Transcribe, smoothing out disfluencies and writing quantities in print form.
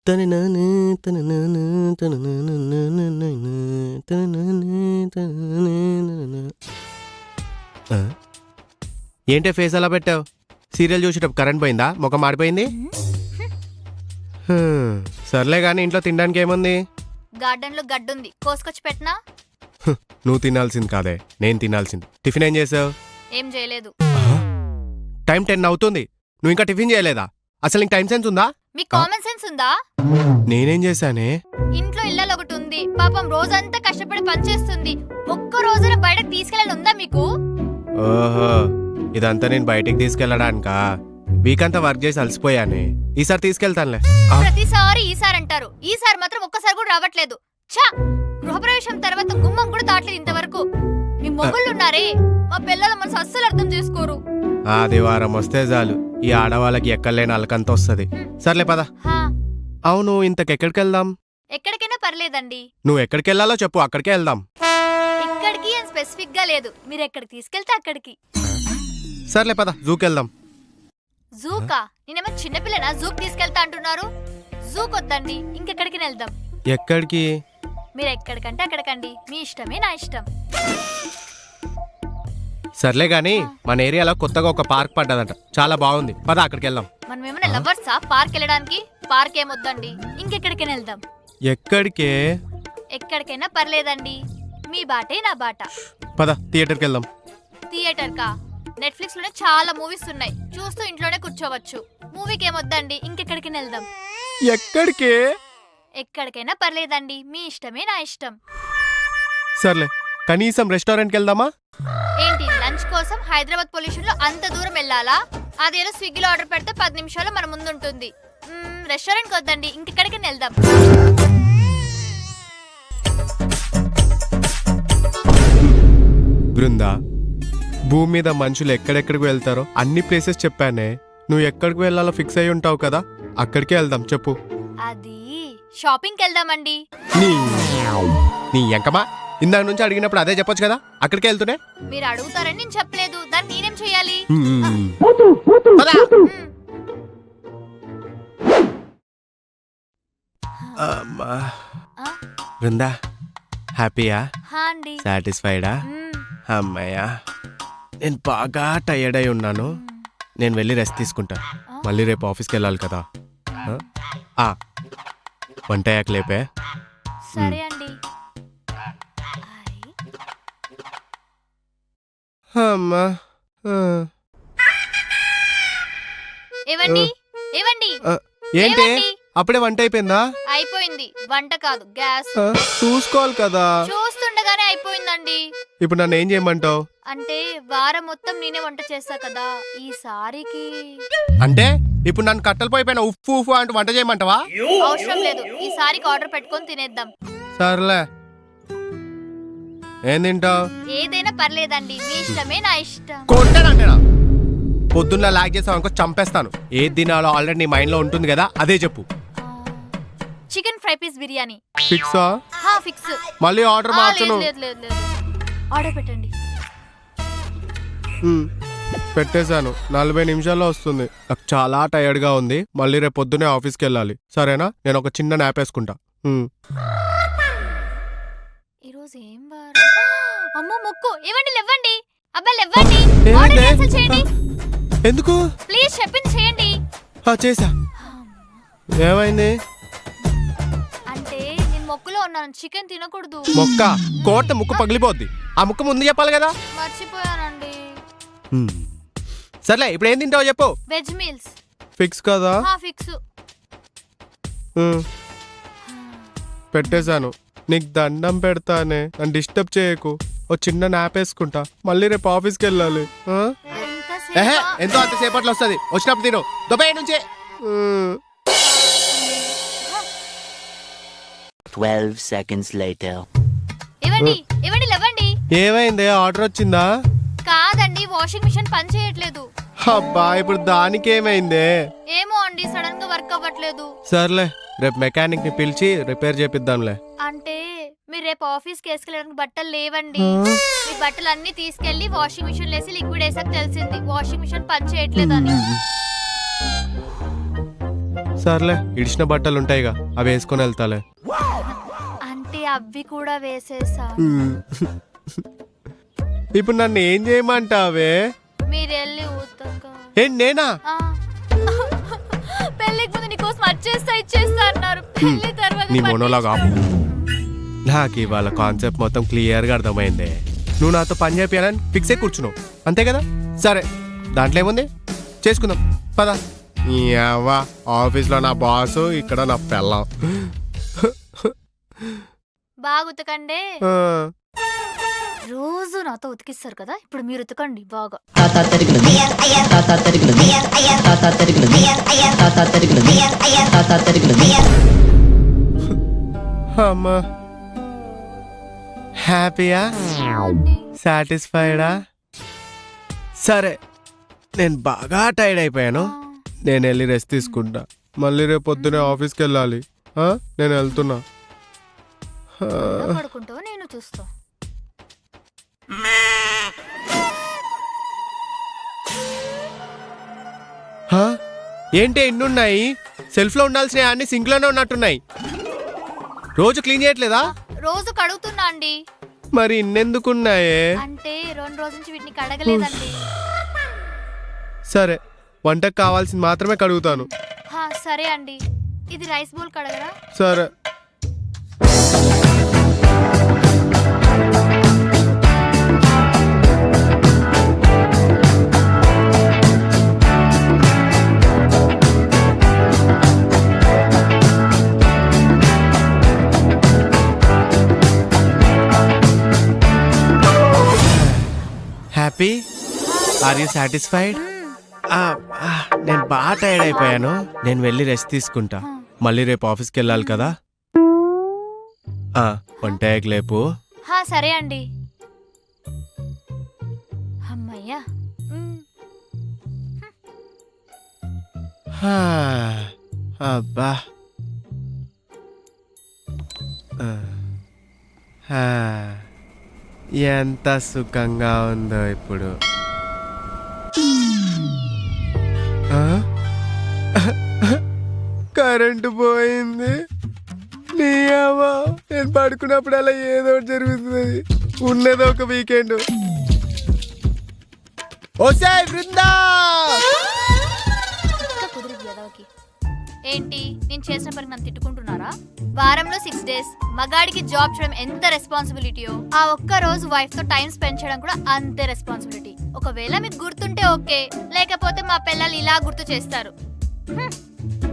తననానే తననానా తననానా తననానే తననానా. ఏంటే ఫేస్ అలా పెట్టావు? సీరియల్ చూసేటప్పుడు కరెంట్ పోయిందా? ముఖం మాడిపోయింది. సర్లే కానీ ఇంట్లో తినడానికి ఏముంది? గార్డెన్ లో గడ్డుంది, కోసుకొచ్చి పెట్టనా? నువ్వు తినాల్సింది కాదే, నేను తినాల్సింది. టిఫిన్ ఏం చేసావు? ఏం చేయలేదు. టైం 10 అవుతుంది, నువ్వు ఇంకా టిఫిన్ చేయలేదా? అసలు నీకు టైం సెన్స్ ఉందా? మీకు కామన్ సెన్స్ ఉందా? నేనేం చేశానే? ఇంట్లో ఇల్లాలు ఒకటి ఉంది, పాపం రోజంతా కష్టపడి పనిచేస్తుంది. ఒక్క రోజున బయటకు తీసుకెళ్ళాలి ఉందా మీకు? ఓహో, ఇదంతా నేను బయటికి తీసుకెళ్ళడానికా? వీక్ అంతా వర్క్ చేసి అలసిపోయానే, ఈసారి తీసుకెళ్తానులే. ప్రతిసారి ఈసారి అంటారు, ఈసారి మాత్రం ఒక్కసారి కూడా రావట్లేదు. ఛా, గృహప్రవేశం తర్వాత గుమ్మం కూడా దాటలేదు ఇంతవరకు. మీ మొగుళ్ళు ఉన్నారే, మా పిల్లల మనసు అస్సలు అర్థం చేసుకోరు. ఆదివారం వస్తే చాలు ఈ ఆడవాళ్ళకి ఎక్కడలేని అలకంత వస్తుంది. సర్లే పద. అవును, ఇంతకెక్కడికి వెళ్దాం? ఎక్కడికైనా పర్లేదండి. నువ్వు ఎక్కడికి వెళ్ళాలో చెప్పు, అక్కడికే వెళ్దాం. ఎక్కడికి అని స్పెసిఫిక్ గా లేదు, మీరు ఎక్కడికి తీసుకెళ్తే అక్కడికి. సర్లే పద, జూకి వెళ్దాం. జూకా? నేనేమో చిన్నపిల్లనా జూకి తీసుకెళ్తా అంటున్నారు? జూకి వద్దండి, ఇంకెక్కడికి వెళ్దాం. ఎక్కడికి? మీరు ఎక్కడికంటే అక్కడికండి, మీ ఇష్టమే నా ఇష్టం. సర్లే గాని మన ఏరియాలో కొత్తగా ఒక పార్క్ పడ్డదంట, చాలా బాగుంది, పద అక్కడికి వెళ్దాం. మనం ఏమైనా లవర్సా పార్క్ వెళ్ళడానికి? పార్క్ ఏమొద్దండి, ఇంకెక్కడికైనా వెళ్దాం. ఎక్కడికే? ఎక్కడికైనా పర్లేదండి, మీ బాటే నా బాట. పద థియేటర్కి వెళ్దాం. థియేటర్ కా? నెట్ఫ్లిక్స్ లోనే చాలా మూవీస్ ఉన్నాయి, చూస్తూ ఇంట్లోనే కూర్చోవచ్చు. మూవీకి ఏమొద్దండి, ఇంకెక్కడికైనా వెళ్దాం. ఎక్కడికే? ఎక్కడికైనా పర్లేదండి, మీ ఇష్టమే నా ఇష్టం. సర్లే, కనీసం రెస్టారెంట్కి వెళ్దామా? ఏంటి, లంచ్ కోసం హైదరాబాద్ పొల్యూషన్ లో అంత దూరం వెళ్ళాలా? అదేదో స్విగ్గీలో ఆర్డర్ పెడితే 10 నిమిషాల్లో మన ముందు ఉంటుంది. రెస్టారెంట్ కి వద్దండి, ఇంకెక్కడికైనా వెళ్దాం. బృందా, భూమి మీద మనుషులు ఎక్కడెక్కడికి వెళ్తారో అన్ని ప్లేసెస్ చెప్పానే. నువ్వు ఎక్కడికి వెళ్ళాలో ఫిక్స్ అయి ఉంటావు కదా, అక్కడికే వెళ్దాం. చెప్పు. అది షాపింగ్కి వెళ్దామండి. నీ ఎంకమా, ఇందాక నుంచి అడిగినప్పుడు అదే చెప్పొచ్చు కదా, అక్కడికే వెళ్తూనే. మీరు అడుగుతారని నేను చెప్పలేదు, దాన్ని నేనేం చేయాలి? బృందా, హ్యాపీయా? అండి. సాటిస్ఫైడా? అమ్మాయ్యా, నేను బాగా టైర్డ్ అయి ఉన్నాను, నేను వెళ్ళి రెస్ట్ తీసుకుంటా. మళ్ళీ రేపు ఆఫీస్కి వెళ్ళాలి కదా. వంట అయ్యాక లేపే. సరే అండి. అమ్మా, ఏవండి ఏవండి, ఏంటి అప్పుడే వంట అయిపోయిందా? అయిపోయింది. వంట కాదు, గ్యాస్. చూసుకోవాలి కదా. చూస్తుండగానే అయిపోయిందండి. ఇప్పుడు నన్ను ఏం చేయమంటావు? అంటే వారం మొత్తం నేనే వంట చేస్తా కదా, ఈసారికి. అంటే ఇప్పుడు నన్ను కట్టెలు పోయిపోయిన ఉప్పు ఉప్పు అంటూ వంట చేయమంటావా? అవసరం లేదు, ఈసారికి ఆర్డర్ పెట్టుకొని తినేద్దాం. సర్లే, ఏం తింటావు? ఏదైనా పర్లేదండి, మీ ఇష్టమే నా ఇష్టం. కొట్టానంటేనా? పొద్దున్న లాగ్ చేసావు అనుకో చంపేస్తాను. ఏది తినాలో ఆల్రెడీ నీ మైండ్ లో ఉంటుంది కదా, అదే చెప్పు. Chicken fry piece biryani. ఫిక్సా? ఫిక్స్. మళ్ళీ ఆర్డర్ మార్చను. లేదు, ఆర్డర్ పెట్టండి. పెట్టేశాను, 40 నిమిషాల్లో వస్తుంది. నాకు చాలా టైర్డ్ గా ఉంది, మళ్ళీ రేపు పొద్దునే ఆఫీస్కి వెళ్ళాలి. సరేనా? నేను ఒక చిన్న నాప్ వేసుకుంటా. ఈరోజు ఏం వారం? అమ్మో మొక్కు. ఏవండి లేవండి, అబ్బాయి లేవండి, ఆర్డర్ క్యాన్సిల్ చేయండి. ఎందుకు? ప్లీజ్ చెప్పింది చేయండి. చేసా. ఏమైంది? అంటే నేను మొక్కులో ఉన్నాను, చికెన్ తినకూడదు. మొక్క కోట ముక్కు పగిలిపోద్ది, ఆ ముక్క ముందు చెప్పాలి కదా. మర్చిపోయానండి. సర్లే, ఇప్పుడు ఏం తింటావో చెప్పు. Veg meals. ఫిక్స్ కదా? ఫిక్స్. పెట్టేశాను. నీకు దండం పెడతానే, నన్ను డిస్టర్బ్ చేయకు. ఓ చిన్న నాప్ వేసుకుంటా, మళ్ళీ రేపు ఆఫీస్కి వెళ్ళాలి. ఎంతో అంతసేపట్లో వస్తుంది, వచ్చినప్పుడు తిను. దుబాయ్ నుంచి 12 seconds later. ఏవండి లేవండి. ఏమైంది? ఆర్డర్ వచ్చిందా? కాదండి, వాషింగ్ మిషన్ పని చేయట్లేదు. అబ్బా, ఇప్పుడు దానికి ఏమైందే? ఏమో అండి, సడన్ గా వర్క్ అవ్వట్లేదు. సర్లే, రేపు మెకానిక్ ని పిలిచి రిపేర్ చేపిద్దాంలే. అంటే మీరు రేపు ఆఫీస్ కి వేసుకెళ్ళడానికి బట్టలు లేవండి. మీ బట్టలు అన్ని తీసుకెళ్లి వాషింగ్ మిషన్ లేసి లిక్విడ్ వేసాక తెలిసింది వాషింగ్ మిషన్ పని చేయట్లేదని. సర్లే ఇడిచిన బట్టలు ఉంటాయిగా అవి వేసుకొని వెళ్తాలే. అంటే అవి కూడా వేసేసా. ఇప్పుడు నన్ను ఏం చేయమంటావే? మీరెళ్ళి ఉతక. ఏంటి నేనా? పెళ్ళికి ముందు నీకోసం వచ్చేస్తా ఇచ్చేస్తా అన్నారు. పెళ్లి తర్వాత నీ మొనోలాగా నాకు ఇవాళ కాన్సెప్ట్ మొత్తం క్లియర్గా అర్థమైంది. నువ్వు నాతో పని చేయాలని ఫిక్స్ అయి కూర్చున్నావు అంతే కదా? సరే దాంట్లో ఏముంది, చేసుకుందాం పద. ఆఫీస్లో నా బాసు, ఇక్కడ నా పెళ్ళం. బాగా ఉతకండి. రోజు నాతో ఉతికిస్తారు కదా, ఇప్పుడు మీరు ఉతకండి బాగా. అమ్మా హ్యాపీయా, సాటిస్ఫైడా? సరే నేను బాగా టైర్డ్ అయిపోయాను, నేను వెళ్ళి రెస్ట్ తీసుకుంటా. మళ్ళీ రేపు పొద్దునే ఆఫీస్కి వెళ్ళాలి. నేను వెళ్తున్నా. పడుకుంటావు, నేను చూస్తా. ఏంటి ఎన్నున్నాయి? సెల్ఫ్ లో ఉండాల్సిన అన్ని సింక్ లోనే ఉన్నట్టున్నాయి. రోజు క్లీన్ చేయట్లేదా? రోజు కడుగుతున్నా అండి. మరి ఇన్నెందుకున్నాయే? అంటే 2 రోజుల నుంచి వీటిని కడగలేదండి. సరే వంటకు కావాల్సింది మాత్రమే కడుగుతాను. సరే అండి. ఇది రైస్ బౌల్ కడగరా? సరే. Happy, are you satisfied? నేను బాగా టైర్డ్ అయిపోయాను, నేను వెళ్ళి రెస్ట్ తీసుకుంటా. మళ్ళీ రేపు ఆఫీస్కి వెళ్ళాలి కదా. వంటకి లేపు. సరే అండి. అమ్మయ్యా. అబ్బా ఎంత సుఖంగా ఉందో ఇప్పుడు. కరెంటు పోయింది. నీ అవ్వ, నేను పడుకున్నప్పుడు అలా ఏదో ఒకటి జరుగుతుంది. ఉన్నది ఒక వీకెండ్. ఓసాయ్ బృందా, ఏంటి నేను చేసిన పనికి నన్ను తిట్టుకుంటున్నారా? వారంలో 6 days మగాడికి జాబ్ చేయడం ఎంత రెస్పాన్సిబిలిటీయో, ఆ ఒక్క రోజు వైఫ్ తో టైం స్పెండ్ చేయడం కూడా అంతే రెస్పాన్సిబిలిటీ. ఒకవేళ మీకు గుర్తుంటే ఓకే, లేకపోతే మా పిల్లలు ఇలా గుర్తు చేస్తారు.